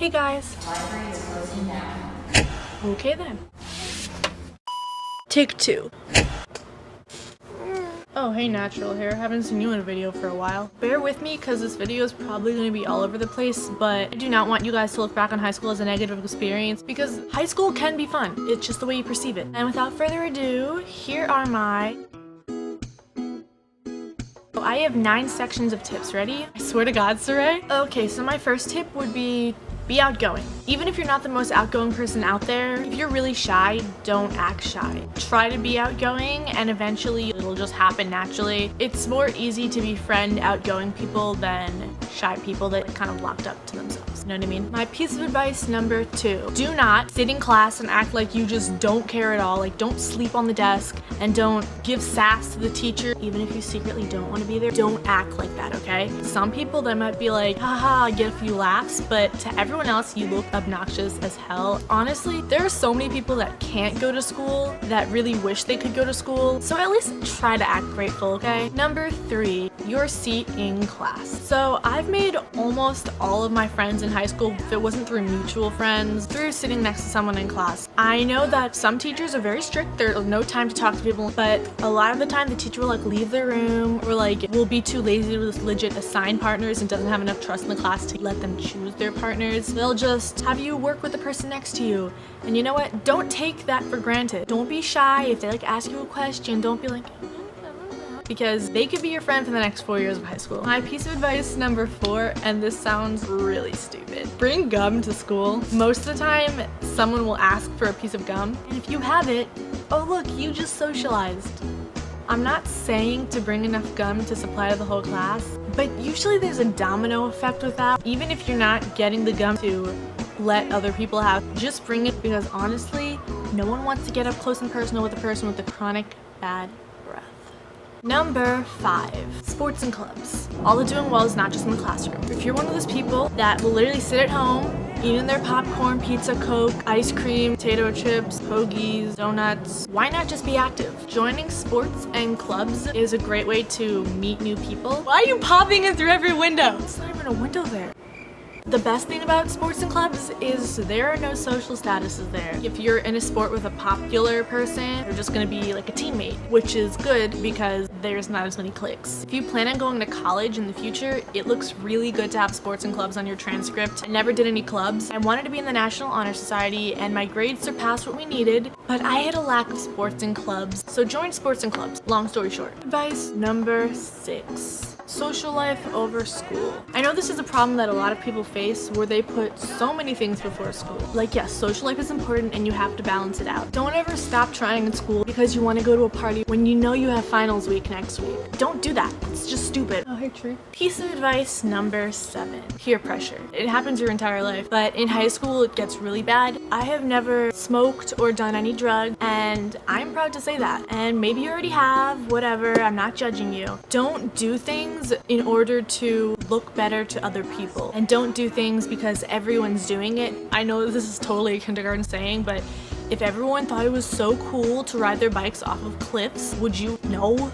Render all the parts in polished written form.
Hey guys. The library is closing now. Okay then. Take 2. Oh, hey Natural here. Haven't seen you in a video for a while. Bear with me because this video is probably going to be all over the place, but I do not want you guys to look back on high school as a negative experience because high school can be fun. It's just the way you perceive it. And without further ado, here are my... I have 9 sections of tips. Ready? I swear to God, Saray. Okay, so my first tip would be outgoing. Even if you're not the most outgoing person out there, if you're really shy, don't act shy. Try to be outgoing and eventually it'll just happen naturally. It's more easy to befriend outgoing people than shy people that kind of locked up to themselves. You know what I mean? My piece of advice number 2, do not sit in class and act like you just don't care at all. Like, don't sleep on the desk and don't give sass to the teacher. Even if you secretly don't want to be there, don't act like that, okay? Some people that might be like, haha, get a few laughs, but to everyone else, you look obnoxious as hell. Honestly, there are so many people that can't go to school that really wish they could go to school, so at least try to act grateful, okay? Number 3, your seat in class. So I've made almost all of my friends in high school, if it wasn't through mutual friends, through sitting next to someone in class. I know that some teachers are very strict, there's no time to talk to people, but a lot of the time the teacher will like leave the room or like will be too lazy to legit assign partners and doesn't have enough trust in the class to let them choose their partners. They'll just have you work with the person next to you. And you know what? Don't take that for granted. Don't be shy. If they like ask you a question, don't be like, because they could be your friend for the next 4 years of high school. My piece of advice number 4, and this sounds really stupid. Bring gum to school. Most of the time, someone will ask for a piece of gum. And if you have it, oh look, you just socialized. I'm not saying to bring enough gum to supply to the whole class, but usually there's a domino effect with that. Even if you're not getting the gum to let other people have, just bring it, because honestly, no one wants to get up close and personal with a person with a chronic bad breath. Number 5, sports and clubs. All the doing well is not just in the classroom. If you're one of those people that will literally sit at home, eating their popcorn, pizza, Coke, ice cream, potato chips, hoagies, donuts, why not just be active? Joining sports and clubs is a great way to meet new people. Why are you popping in through every window? There's not even a window there. The best thing about sports and clubs is there are no social statuses there. If you're in a sport with a popular person, you're just gonna be like a teammate, which is good because there's not as many cliques. If you plan on going to college in the future, it looks really good to have sports and clubs on your transcript. I never did any clubs. I wanted to be in the National Honor Society and my grades surpassed what we needed, but I had a lack of sports and clubs. So join sports and clubs. Long story short. Advice number 6. Social life over school. I know this is a problem that a lot of people face where they put so many things before school. Like, yes, social life is important and you have to balance it out. Don't ever stop trying in school because you want to go to a party when you know you have finals week next week. Don't do that. It's just stupid. Oh, hey, Tree. Piece of advice number 7. Peer pressure. It happens your entire life, but in high school it gets really bad. I have never smoked or done any drug, and I'm proud to say that. And maybe you already have, whatever, I'm not judging you. Don't do things in order to look better to other people, and don't do things because everyone's doing it. I know this is totally a kindergarten saying, but if everyone thought it was so cool to ride their bikes off of cliffs, would you? No.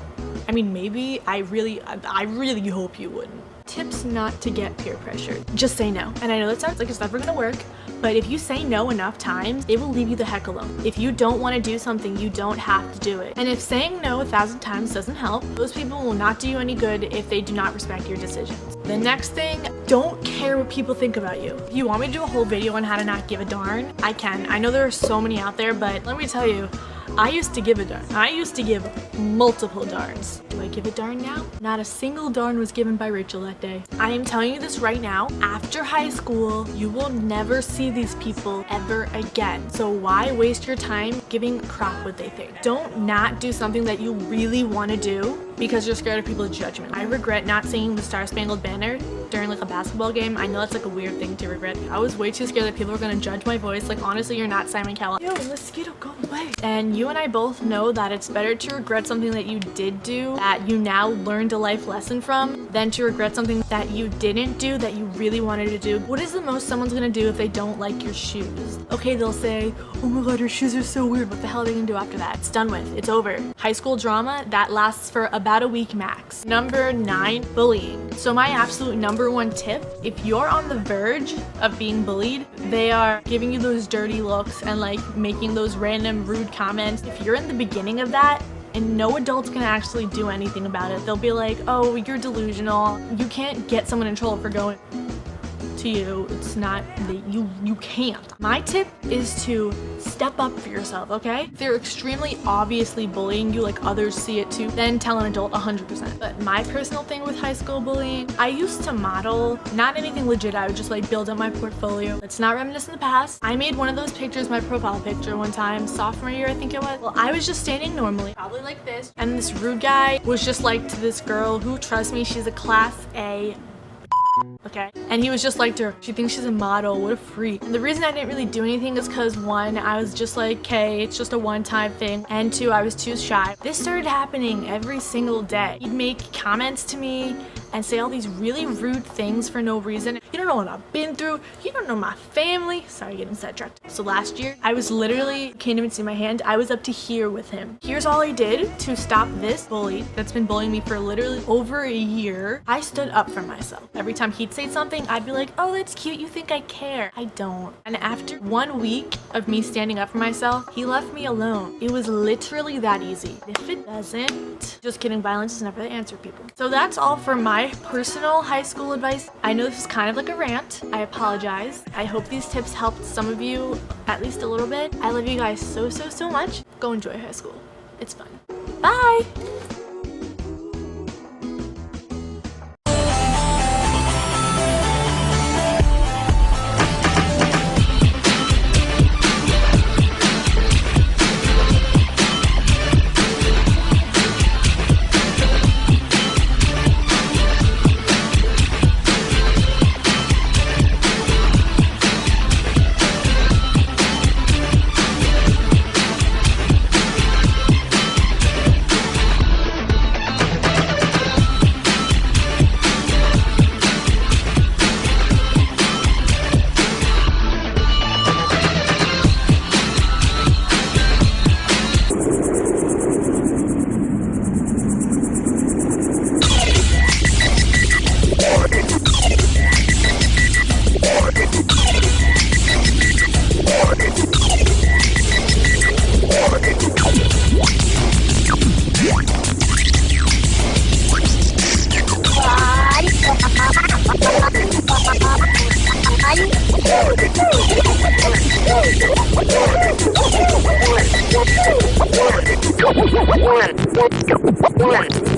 I mean, maybe. I really hope you wouldn't. Tips not to get peer pressured. Just say no. And I know that sounds like it's never gonna work, but if you say no enough times, it will leave you the heck alone. If you don't want to do something, you don't have to do it. And if saying no 1,000 times doesn't help, those people will not do you any good if they do not respect your decisions. The next thing, don't care what people think about you. If you want me to do a whole video on how to not give a darn, I can. I know there are so many out there, but let me tell you, I used to give a darn. I used to give multiple darns. Do I give a darn now? Not a single darn was given by Rachel that day. I am telling you this right now. After high school, you will never see these people ever again. So why waste your time giving a crap what they think? Don't not do something that you really want to do because you're scared of people's judgment. I regret not singing the Star Spangled Banner during like a basketball game. I know that's like a weird thing to regret. I was way too scared that people were gonna judge my voice. Like, honestly, you're not Simon Cowell. Yo, mosquito, go away. And you and I both know that it's better to regret something that you did do that you now learned a life lesson from than to regret something that you didn't do that you really wanted to do. What is the most someone's gonna do if they don't like your shoes? Okay, they'll say, oh my god, your shoes are so weird. What the hell are they gonna do after that? It's done with. It's over. High school drama, that lasts for about about a week max. Number 9, bullying. So my absolute number 1 tip, if you're on the verge of being bullied, they are giving you those dirty looks and like making those random rude comments. If you're in the beginning of that, and no adult's gonna actually do anything about it. They'll be like, oh, you're delusional. You can't get someone in trouble for going to you. It's not that you can't. My tip is to step up for yourself, okay? If they're extremely obviously bullying you, like others see it too, then tell an adult 100%. But my personal thing with high school bullying, I used to model, not anything legit. I would just like build up my portfolio. Let's not reminisce in the past. I made one of those pictures, my profile picture one time, sophomore year, I think it was. Well, I was just standing normally, probably like this, and this rude guy was just like to this girl who, trust me, she's a class A. Okay, and he was just like to her, she thinks she's a model, what a freak. And the reason I didn't really do anything is because 1, I was just like, okay, it's just a one-time thing, and 2, I was too shy. This started happening every single day. He'd make comments to me and say all these really rude things for no reason. You don't know what I've been through, you don't know my family. Sorry, getting sidetracked. So last year, I was literally, can't even see my hand, I was up to here with him. Here's all I did to stop this bully that's been bullying me for literally over a year. I stood up for myself. Every time he'd say something, I'd be like, oh, that's cute, you think I care. I don't. And after 1 week of me standing up for myself, he left me alone. It was literally that easy. If it doesn't, just kidding, violence is never the answer, people. So that's all for my personal high school advice. I know this is kind of like a rant. I apologize. I hope these tips helped some of you at least a little bit. I love you guys so, so, so much. Go enjoy high school. It's fun. Bye! One.